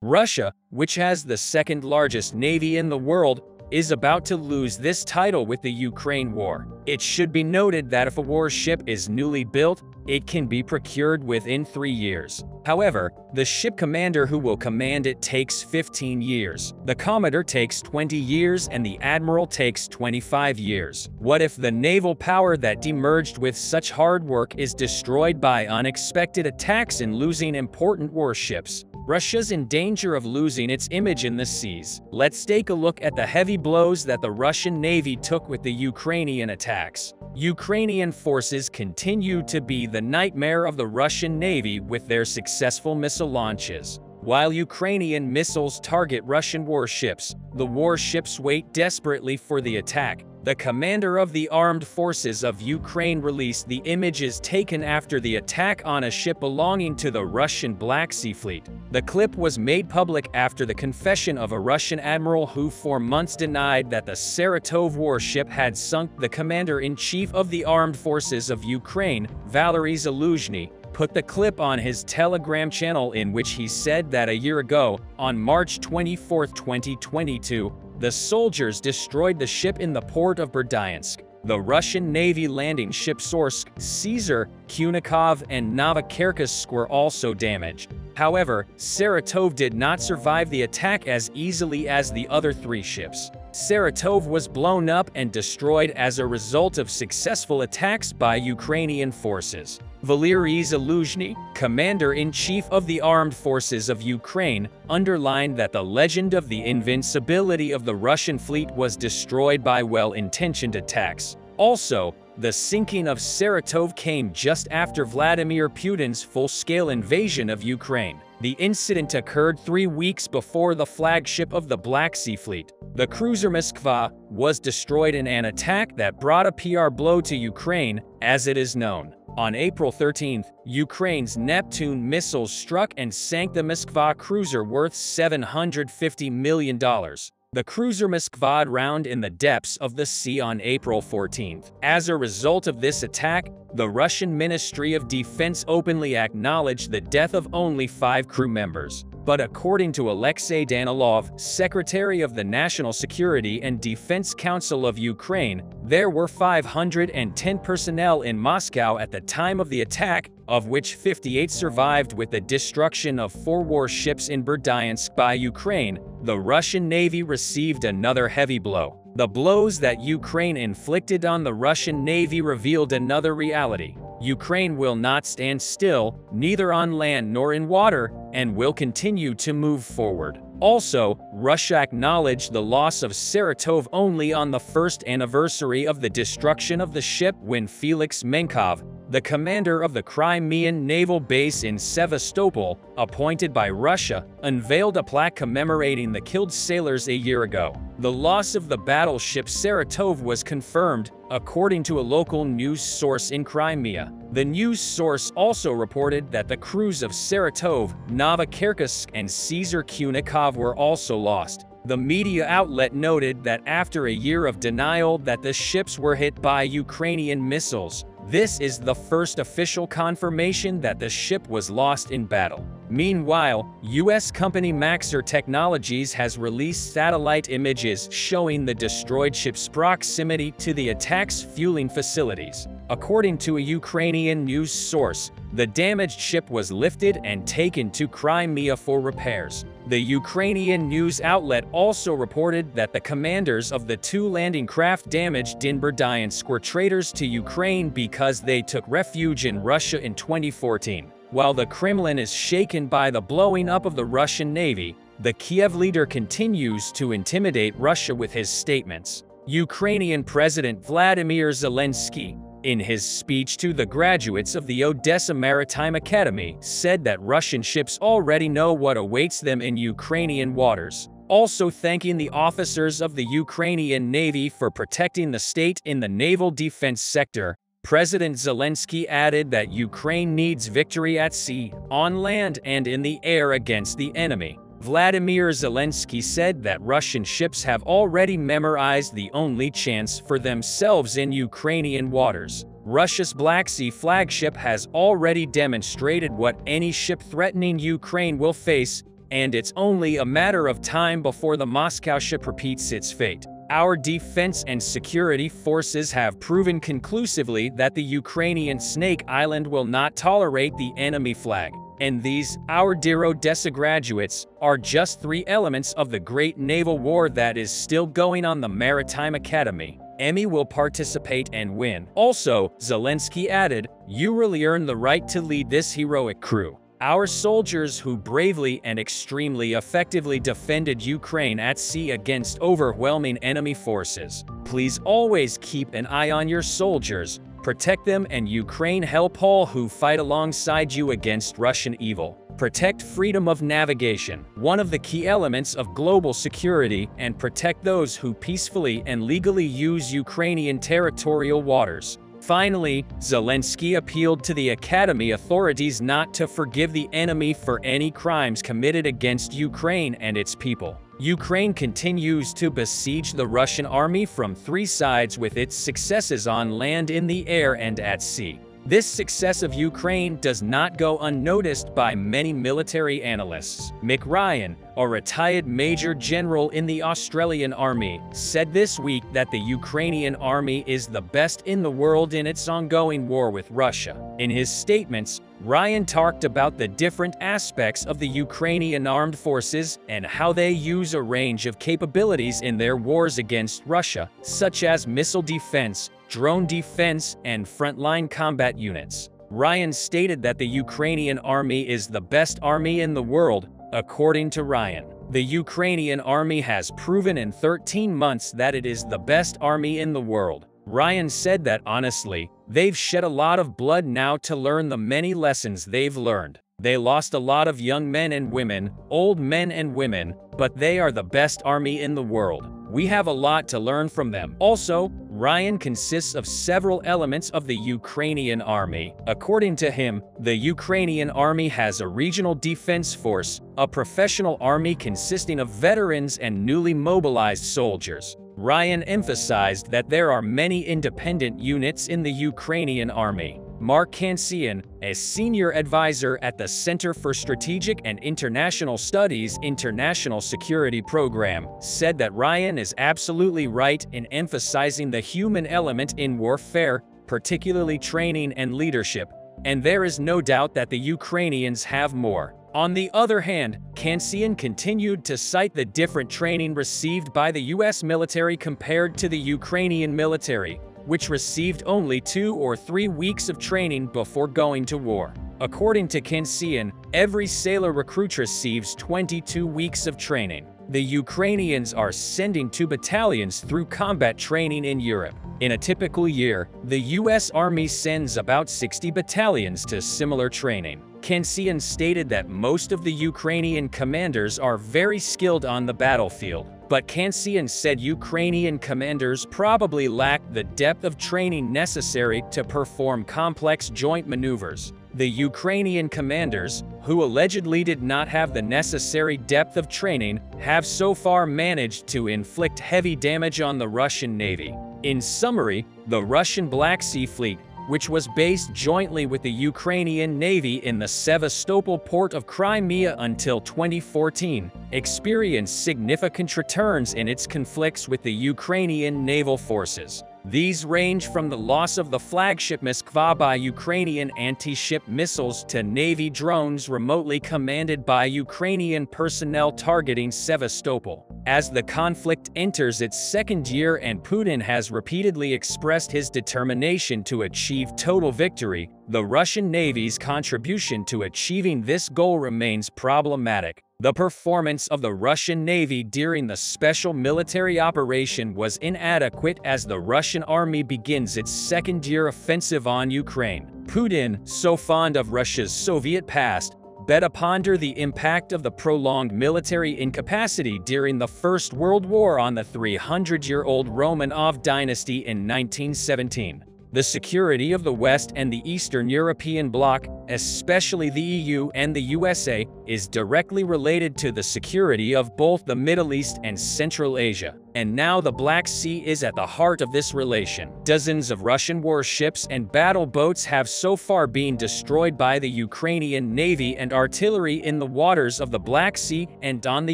Russia, which has the second largest navy in the world, is about to lose this title with the Ukraine war. It should be noted that if a warship is newly built, it can be procured within 3 years. However, the ship commander who will command it takes 15 years. The commodore takes 20 years and the admiral takes 25 years. What if the naval power that demerged with such hard work is destroyed by unexpected attacks and losing important warships? Russia's in danger of losing its image in the seas. Let's take a look at the heavy blows that the Russian Navy took with the Ukrainian attacks. Ukrainian forces continue to be the nightmare of the Russian Navy with their successful missile launches. While Ukrainian missiles target Russian warships, the warships wait desperately for the attack. The commander of the armed forces of Ukraine released the images taken after the attack on a ship belonging to the Russian Black Sea Fleet. The clip was made public after the confession of a Russian admiral who for months denied that the Saratov warship had sunk. The commander-in-chief of the armed forces of Ukraine, Vladimir Zelensky, put the clip on his Telegram channel in which he said that a year ago, on March 24, 2022, the soldiers destroyed the ship in the port of Berdyansk. The Russian Navy landing ships Orsk, Caesar, Kunikov, and Novocherkassk were also damaged. However, Saratov did not survive the attack as easily as the other 3 ships. Saratov was blown up and destroyed as a result of successful attacks by Ukrainian forces. Vladimir Zelensky, commander-in-chief of the armed forces of Ukraine, underlined that the legend of the invincibility of the Russian fleet was destroyed by well-intentioned attacks. Also, the sinking of Saratov came just after Vladimir Putin's full-scale invasion of Ukraine. The incident occurred 3 weeks before the flagship of the Black Sea Fleet, the cruiser Moskva, was destroyed in an attack that brought a PR blow to Ukraine, as it is known. On April 13, Ukraine's Neptune missiles struck and sank the Moskva cruiser worth $750 million. The cruiser Moskva drowned in the depths of the sea on April 14. As a result of this attack, the Russian Ministry of Defense openly acknowledged the death of only 5 crew members. But according to Alexei Danilov, Secretary of the National Security and Defense Council of Ukraine, there were 510 personnel in Moscow at the time of the attack, of which 58 survived with the destruction of 4 warships in Berdyansk by Ukraine. The Russian Navy received another heavy blow. The blows that Ukraine inflicted on the Russian Navy revealed another reality. Ukraine will not stand still, neither on land nor in water, and will continue to move forward. Also, Russia acknowledged the loss of Saratov only on the first anniversary of the destruction of the ship when Felix Menkov, the commander of the Crimean naval base in Sevastopol, appointed by Russia, unveiled a plaque commemorating the killed sailors a year ago. The loss of the battleship Saratov was confirmed, according to a local news source in Crimea. The news source also reported that the crews of Saratov, Novocherkassk, and Caesar Kunikov were also lost. The media outlet noted that after a year of denial that the ships were hit by Ukrainian missiles, this is the first official confirmation that the ship was lost in battle. Meanwhile, U.S. company Maxar Technologies has released satellite images showing the destroyed ship's proximity to the attack's fueling facilities. According to a Ukrainian news source, the damaged ship was lifted and taken to Crimea for repairs. The Ukrainian news outlet also reported that the commanders of the 2 landing craft damaged in Berdyansk were traitors to Ukraine because they took refuge in Russia in 2014. While the Kremlin is shaken by the blowing up of the Russian Navy, the Kiev leader continues to intimidate Russia with his statements. Ukrainian President Vladimir Zelensky, in his speech to the graduates of the Odessa Maritime Academy, said that Russian ships already know what awaits them in Ukrainian waters, also thanking the officers of the Ukrainian Navy for protecting the state in the naval defense sector. President Zelensky added that Ukraine needs victory at sea, on land, and in the air against the enemy. Vladimir Zelensky said that Russian ships have already memorized the only chance for themselves in Ukrainian waters. Russia's Black Sea flagship has already demonstrated what any ship threatening Ukraine will face, and it's only a matter of time before the Moscow ship repeats its fate. Our defense and security forces have proven conclusively that the Ukrainian Snake Island will not tolerate the enemy flag. And these, our dear Odessa graduates, are just 3 elements of the great naval war that is still going on the Maritime Academy. Emmy will participate and win. Also, Zelensky added, "You really earn the right to lead this heroic crew." Our soldiers who bravely and extremely effectively defended Ukraine at sea against overwhelming enemy forces. Please always keep an eye on your soldiers, protect them, and Ukraine help all who fight alongside you against Russian evil. Protect freedom of navigation, one of the key elements of global security, and protect those who peacefully and legally use Ukrainian territorial waters. Finally, Zelensky appealed to the Academy authorities not to forgive the enemy for any crimes committed against Ukraine and its people. Ukraine continues to besiege the Russian army from 3 sides with its successes on land, in the air, and at sea. This success of Ukraine does not go unnoticed by many military analysts. Mick Ryan, a retired Major General in the Australian Army, said this week that the Ukrainian Army is the best in the world in its ongoing war with Russia. In his statements, Ryan talked about the different aspects of the Ukrainian armed forces and how they use a range of capabilities in their wars against Russia, such as missile defense, drone defense, and frontline combat units. Ryan stated that the Ukrainian army is the best army in the world, according to Ryan. The Ukrainian army has proven in 13 months that it is the best army in the world. Ryan said that honestly, they've shed a lot of blood now to learn the many lessons they've learned. They lost a lot of young men and women, old men and women, but they are the best army in the world. We have a lot to learn from them. Also, Ryan consists of several elements of the Ukrainian army. According to him, the Ukrainian army has a regional defense force, a professional army consisting of veterans and newly mobilized soldiers. Ryan emphasized that there are many independent units in the Ukrainian army. Mark Kansian, a senior advisor at the Center for Strategic and International Studies International Security Program, said that Ryan is absolutely right in emphasizing the human element in warfare, particularly training and leadership, and there is no doubt that the Ukrainians have more. On the other hand, Kansian continued to cite the different training received by the US military compared to the Ukrainian military, which received only 2 or 3 weeks of training before going to war. According to Kansian, every sailor recruit receives 22 weeks of training. The Ukrainians are sending 2 battalions through combat training in Europe. In a typical year, the US Army sends about 60 battalions to similar training. Kansian stated that most of the Ukrainian commanders are very skilled on the battlefield, but Kansian said Ukrainian commanders probably lack the depth of training necessary to perform complex joint maneuvers. The Ukrainian commanders, who allegedly did not have the necessary depth of training, have so far managed to inflict heavy damage on the Russian Navy. In summary, the Russian Black Sea Fleet, which was based jointly with the Ukrainian Navy in the Sevastopol port of Crimea until 2014, experienced significant returns in its conflicts with the Ukrainian naval forces. These range from the loss of the flagship Moskva by Ukrainian anti-ship missiles to Navy drones remotely commanded by Ukrainian personnel targeting Sevastopol. As the conflict enters its 2nd year and Putin has repeatedly expressed his determination to achieve total victory, the Russian Navy's contribution to achieving this goal remains problematic. The performance of the Russian Navy during the special military operation was inadequate as the Russian army begins its 2nd-year offensive on Ukraine. Putin, so fond of Russia's Soviet past, better ponder the impact of the prolonged military incapacity during the First World War on the 300-year-old Romanov dynasty in 1917. The security of the West and the Eastern European bloc, especially the EU and the USA, is directly related to the security of both the Middle East and Central Asia. And now the Black Sea is at the heart of this relation. Dozens of Russian warships and battle boats have so far been destroyed by the Ukrainian Navy and artillery in the waters of the Black Sea and on the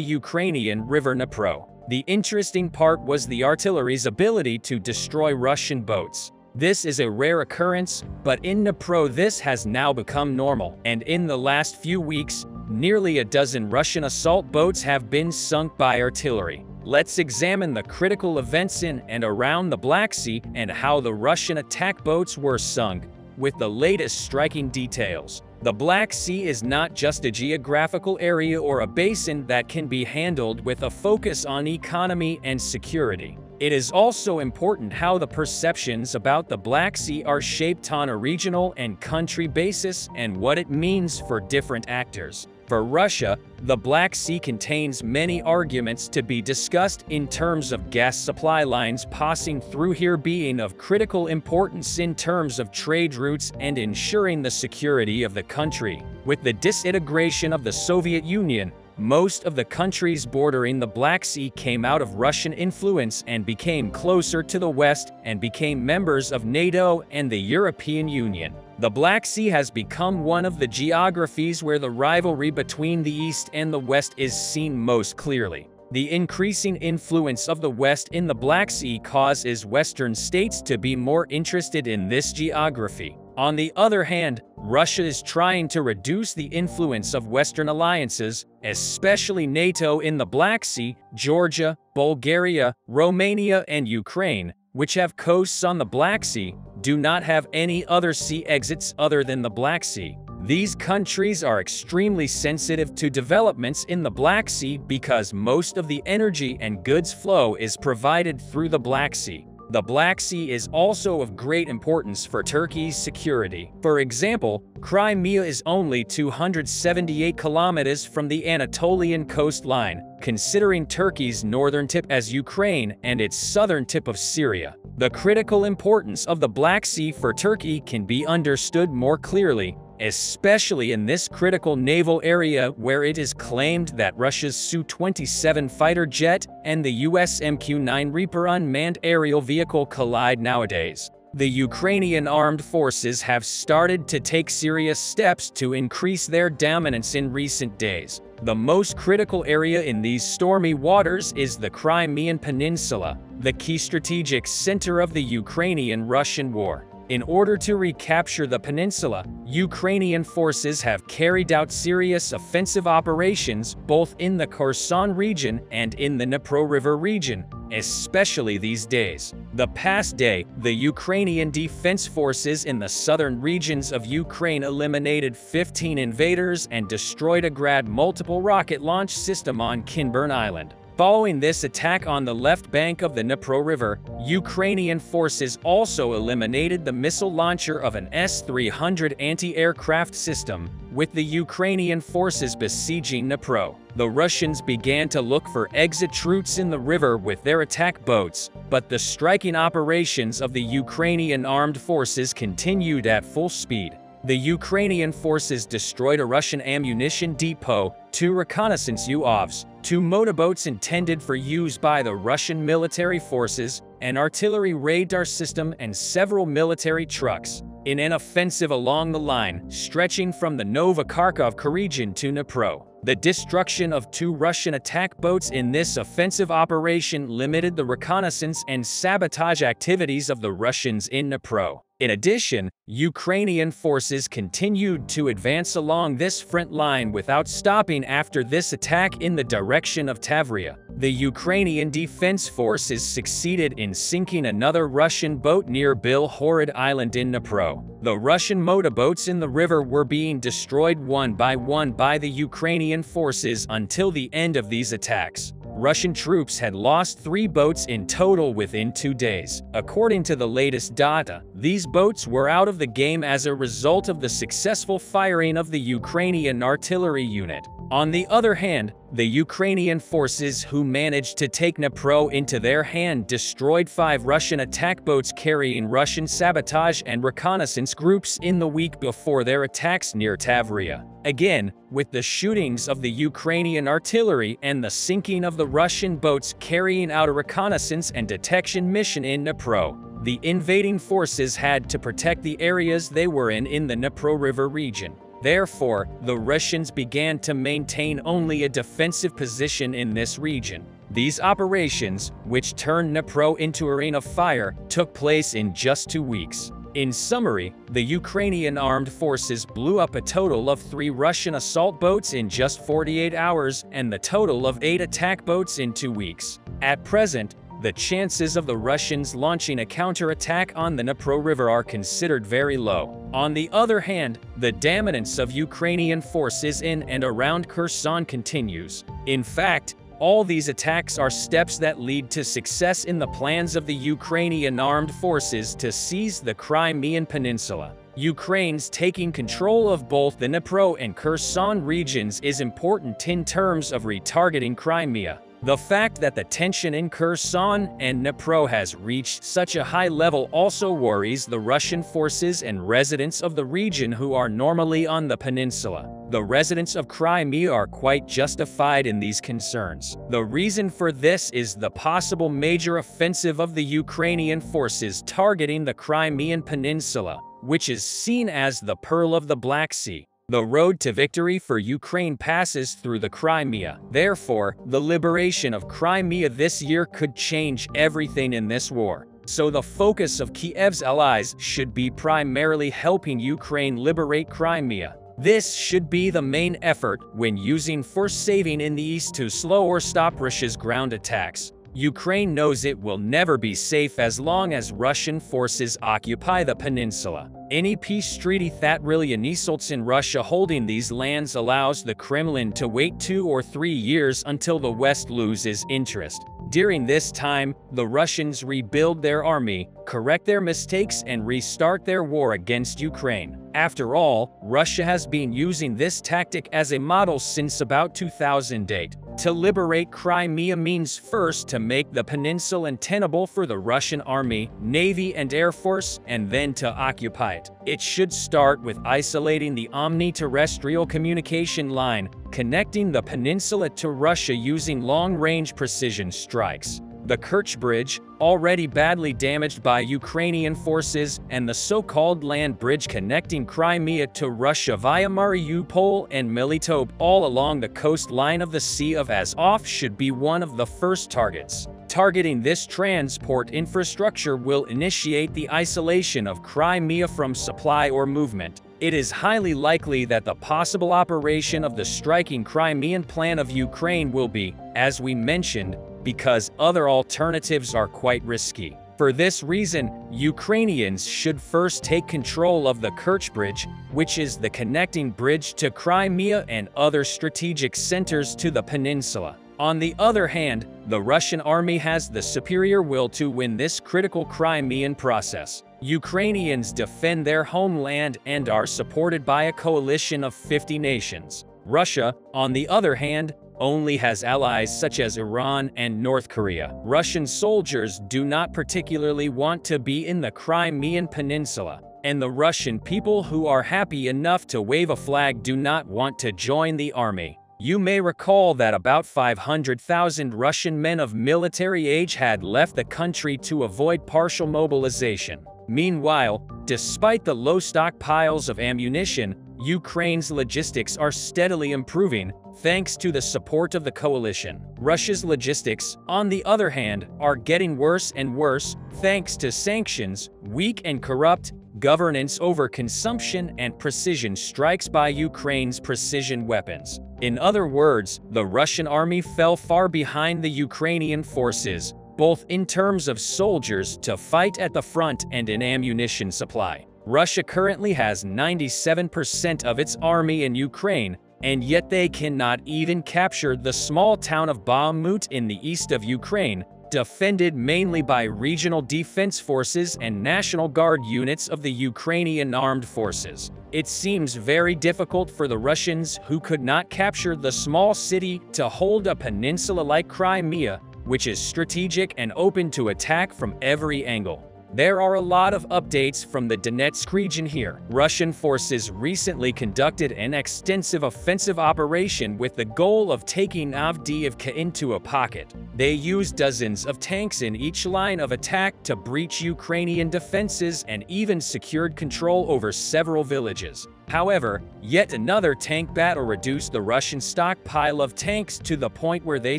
Ukrainian river Dnipro. The interesting part was the artillery's ability to destroy Russian boats. This is a rare occurrence, but in Dnipro this has now become normal, and in the last few weeks, nearly a dozen Russian assault boats have been sunk by artillery. Let's examine the critical events in and around the Black Sea and how the Russian attack boats were sunk, with the latest striking details. The Black Sea is not just a geographical area or a basin that can be handled with a focus on economy and security. It is also important how the perceptions about the Black Sea are shaped on a regional and country basis and what it means for different actors. For Russia, the Black Sea contains many arguments to be discussed in terms of gas supply lines passing through here being of critical importance in terms of trade routes and ensuring the security of the country. With the disintegration of the Soviet Union, most of the countries bordering the Black Sea came out of Russian influence and became closer to the West and became members of NATO and the European Union. The Black Sea has become one of the geographies where the rivalry between the East and the West is seen most clearly. The increasing influence of the West in the Black Sea causes Western states to be more interested in this geography. On the other hand, Russia is trying to reduce the influence of Western alliances, especially NATO in the Black Sea. Georgia, Bulgaria, Romania, and Ukraine, which have coasts on the Black Sea, do not have any other sea exits other than the Black Sea. These countries are extremely sensitive to developments in the Black Sea because most of the energy and goods flow is provided through the Black Sea. The Black Sea is also of great importance for Turkey's security. For example, Crimea is only 278 kilometers from the Anatolian coastline, considering Turkey's northern tip as Ukraine and its southern tip of Syria. The critical importance of the Black Sea for Turkey can be understood more clearly, especially in this critical naval area where it is claimed that Russia's Su-27 fighter jet and the US MQ-9 Reaper unmanned aerial vehicle collide nowadays. The Ukrainian armed forces have started to take serious steps to increase their dominance in recent days. The most critical area in these stormy waters is the Crimean Peninsula, the key strategic center of the Ukrainian-Russian war. In order to recapture the peninsula, Ukrainian forces have carried out serious offensive operations both in the Kherson region and in the Dnipro River region, especially these days. The past day, the Ukrainian defense forces in the southern regions of Ukraine eliminated 15 invaders and destroyed a Grad multiple rocket launch system on Kinburn Island. Following this attack on the left bank of the Dnipro River, Ukrainian forces also eliminated the missile launcher of an S-300 anti-aircraft system, with the Ukrainian forces besieging Dnipro. The Russians began to look for exit routes in the river with their attack boats, but the striking operations of the Ukrainian armed forces continued at full speed. The Ukrainian forces destroyed a Russian ammunition depot, 2 reconnaissance UAVs, 2 motorboats intended for use by the Russian military forces, an artillery radar system, and several military trucks, in an offensive along the line stretching from the Novokharkovka region to Dnipro. The destruction of 2 Russian attack boats in this offensive operation limited the reconnaissance and sabotage activities of the Russians in Dnipro. In addition, Ukrainian forces continued to advance along this front line without stopping after this attack in the direction of Tavria. The Ukrainian Defense Forces succeeded in sinking another Russian boat near Belhorod Island in Dnipro. The Russian motorboats in the river were being destroyed one by the Ukrainian forces until the end of these attacks. Russian troops had lost 3 boats in total within 2 days. According to the latest data, these boats were out of the game as a result of the successful firing of the Ukrainian artillery unit. On the other hand, the Ukrainian forces who managed to take Dnipro into their hand destroyed 5 Russian attack boats carrying Russian sabotage and reconnaissance groups in the week before their attacks near Tavria. Again, with the shootings of the Ukrainian artillery and the sinking of the Russian boats carrying out a reconnaissance and detection mission in Dnipro, the invading forces had to protect the areas they were in the Dnipro River region. Therefore, the Russians began to maintain only a defensive position in this region. These operations, which turned Dnipro into a ring of fire, took place in just 2 weeks. In summary, the Ukrainian armed forces blew up a total of 3 Russian assault boats in just 48 hours and the total of 8 attack boats in 2 weeks. At present, the chances of the Russians launching a counterattack on the Dnipro River are considered very low. On the other hand, the dominance of Ukrainian forces in and around Kherson continues. In fact, all these attacks are steps that lead to success in the plans of the Ukrainian armed forces to seize the Crimean Peninsula. Ukraine's taking control of both the Dnipro and Kherson regions is important in terms of retargeting Crimea. The fact that the tension in Kherson and Dnipro has reached such a high level also worries the Russian forces and residents of the region who are normally on the peninsula. The residents of Crimea are quite justified in these concerns. The reason for this is the possible major offensive of the Ukrainian forces targeting the Crimean Peninsula, which is seen as the Pearl of the Black Sea. The road to victory for Ukraine passes through the Crimea. Therefore, the liberation of Crimea this year could change everything in this war. So the focus of Kiev's allies should be primarily helping Ukraine liberate Crimea. This should be the main effort when using force saving in the east to slow or stop Russia's ground attacks. Ukraine knows it will never be safe as long as Russian forces occupy the peninsula. Any peace treaty that really results in Russia holding these lands allows the Kremlin to wait 2 or 3 years until the West loses interest. During this time, the Russians rebuild their army, correct their mistakes, and restart their war against Ukraine. After all, Russia has been using this tactic as a model since about 2008. To liberate Crimea means first to make the peninsula untenable for the Russian army, navy, and air force, and then to occupy it. It should start with isolating the omni-terrestrial communication line, connecting the peninsula to Russia using long-range precision strikes. The Kerch Bridge, already badly damaged by Ukrainian forces, and the so-called land bridge connecting Crimea to Russia via Mariupol and Melitopol all along the coastline of the Sea of Azov should be one of the first targets. Targeting this transport infrastructure will initiate the isolation of Crimea from supply or movement. It is highly likely that the possible operation of the striking Crimean plan of Ukraine will be, as we mentioned, because other alternatives are quite risky. For this reason, Ukrainians should first take control of the Kerch Bridge, which is the connecting bridge to Crimea and other strategic centers to the peninsula. On the other hand, the Russian army has the superior will to win this critical Crimean process. Ukrainians defend their homeland and are supported by a coalition of 50 nations. Russia, on the other hand, only has allies such as Iran and North Korea. Russian soldiers do not particularly want to be in the Crimean Peninsula, and the Russian people who are happy enough to wave a flag do not want to join the army. You may recall that about 500,000 Russian men of military age had left the country to avoid partial mobilization. Meanwhile, despite the low stockpiles of ammunition, Ukraine's logistics are steadily improving, thanks to the support of the coalition. Russia's logistics, on the other hand, are getting worse and worse, thanks to sanctions, weak and corrupt governance over consumption, and precision strikes by Ukraine's precision weapons. In other words, the Russian army fell far behind the Ukrainian forces, both in terms of soldiers to fight at the front and in ammunition supply. Russia currently has 97% of its army in Ukraine, and yet they cannot even capture the small town of Bakhmut in the east of Ukraine, defended mainly by regional defense forces and National Guard units of the Ukrainian armed forces. It seems very difficult for the Russians, who could not capture the small city, to hold a peninsula like Crimea, which is strategic and open to attack from every angle. There are a lot of updates from the Donetsk region here. Russian forces recently conducted an extensive offensive operation with the goal of taking Avdiivka into a pocket. They used dozens of tanks in each line of attack to breach Ukrainian defenses and even secured control over several villages. However, yet another tank battle reduced the Russian stockpile of tanks to the point where they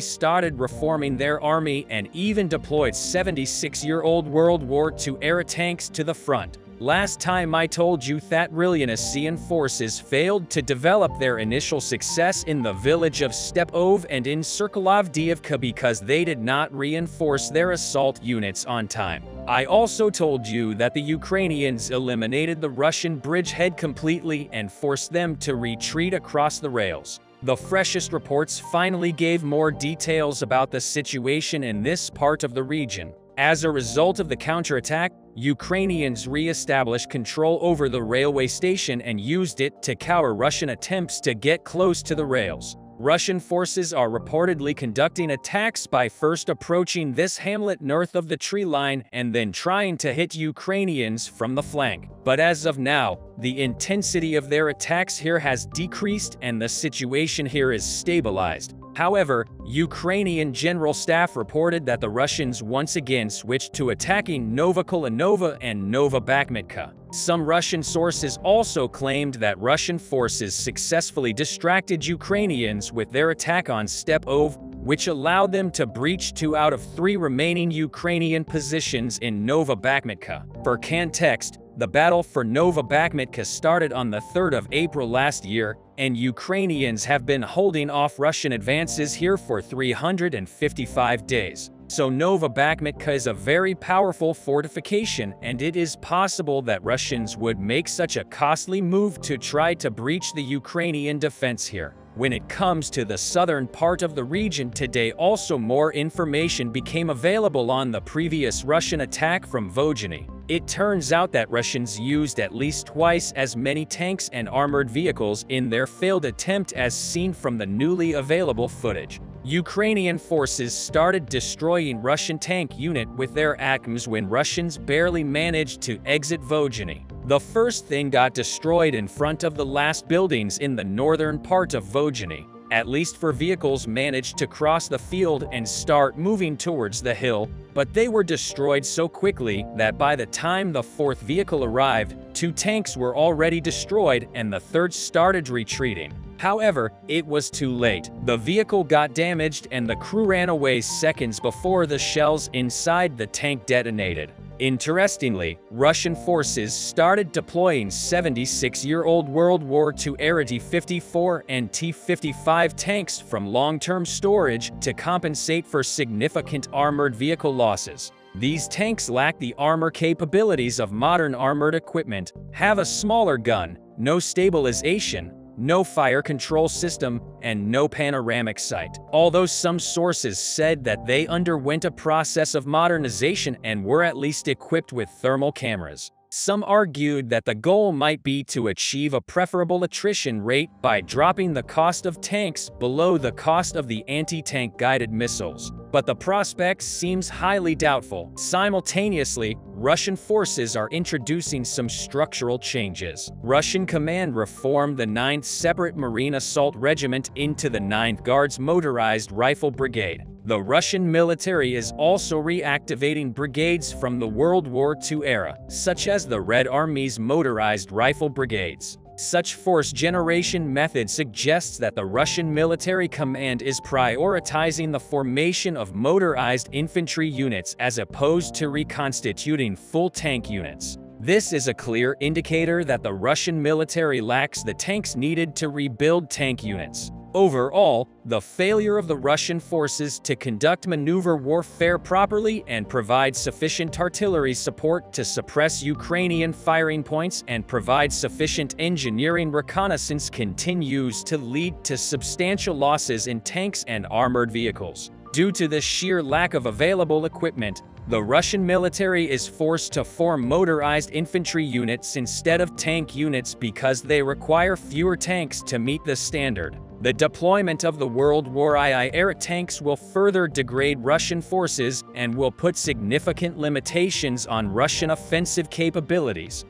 started reforming their army and even deployed 76-year-old World War II-era tanks to the front. Last time I told you that Russian forces failed to develop their initial success in the village of Stepov and encircle Avdiivka because they did not reinforce their assault units on time. I also told you that the Ukrainians eliminated the Russian bridgehead completely and forced them to retreat across the rails. The freshest reports finally gave more details about the situation in this part of the region. As a result of the counterattack, Ukrainians re-established control over the railway station and used it to counter Russian attempts to get close to the rails. Russian forces are reportedly conducting attacks by first approaching this hamlet north of the tree line and then trying to hit Ukrainians from the flank. But as of now, the intensity of their attacks here has decreased and the situation here is stabilized. However, Ukrainian General Staff reported that the Russians once again switched to attacking Novokolanova and Novobakhmutka. Some Russian sources also claimed that Russian forces successfully distracted Ukrainians with their attack on Stepov, which allowed them to breach 2 out of 3 remaining Ukrainian positions in Novobakhmutka. For context, the battle for Novobakhmutka started on the 3rd of April last year, and Ukrainians have been holding off Russian advances here for 355 days. So Novobakhmutka is a very powerful fortification, and it is possible that Russians would make such a costly move to try to breach the Ukrainian defense here. When it comes to the southern part of the region today, also more information became available on the previous Russian attack from Vojny. It turns out that Russians used at least twice as many tanks and armored vehicles in their failed attempt as seen from the newly available footage. Ukrainian forces started destroying Russian tank unit with their ATACMS when Russians barely managed to exit Vojny. The first thing got destroyed in front of the last buildings in the northern part of Vojny. At least for vehicles managed to cross the field and start moving towards the hill, but they were destroyed so quickly that by the time the 4th vehicle arrived, 2 tanks were already destroyed and the 3rd started retreating. However, it was too late. The vehicle got damaged and the crew ran away seconds before the shells inside the tank detonated. Interestingly, Russian forces started deploying 76-year-old World War II-era T-54 and T-55 tanks from long-term storage to compensate for significant armored vehicle losses. These tanks lack the armor capabilities of modern armored equipment, have a smaller gun, no stabilization, no fire control system, and no panoramic sight. Although some sources said that they underwent a process of modernization and were at least equipped with thermal cameras. Some argued that the goal might be to achieve a preferable attrition rate by dropping the cost of tanks below the cost of the anti-tank guided missiles. But the prospect seems highly doubtful. Simultaneously, Russian forces are introducing some structural changes. Russian command reformed the 9th Separate Marine Assault Regiment into the 9th Guards Motorized Rifle Brigade. The Russian military is also reactivating brigades from the World War II era, such as the Red Army's motorized rifle brigades. Such force generation method suggests that the Russian military command is prioritizing the formation of motorized infantry units as opposed to reconstituting full tank units. This is a clear indicator that the Russian military lacks the tanks needed to rebuild tank units. Overall, the failure of the Russian forces to conduct maneuver warfare properly and provide sufficient artillery support to suppress Ukrainian firing points and provide sufficient engineering reconnaissance continues to lead to substantial losses in tanks and armored vehicles. Due to the sheer lack of available equipment, The Russian military is forced to form motorized infantry units instead of tank units because they require fewer tanks to meet the standard. The deployment of the World War II-era tanks will further degrade Russian forces and will put significant limitations on Russian offensive capabilities.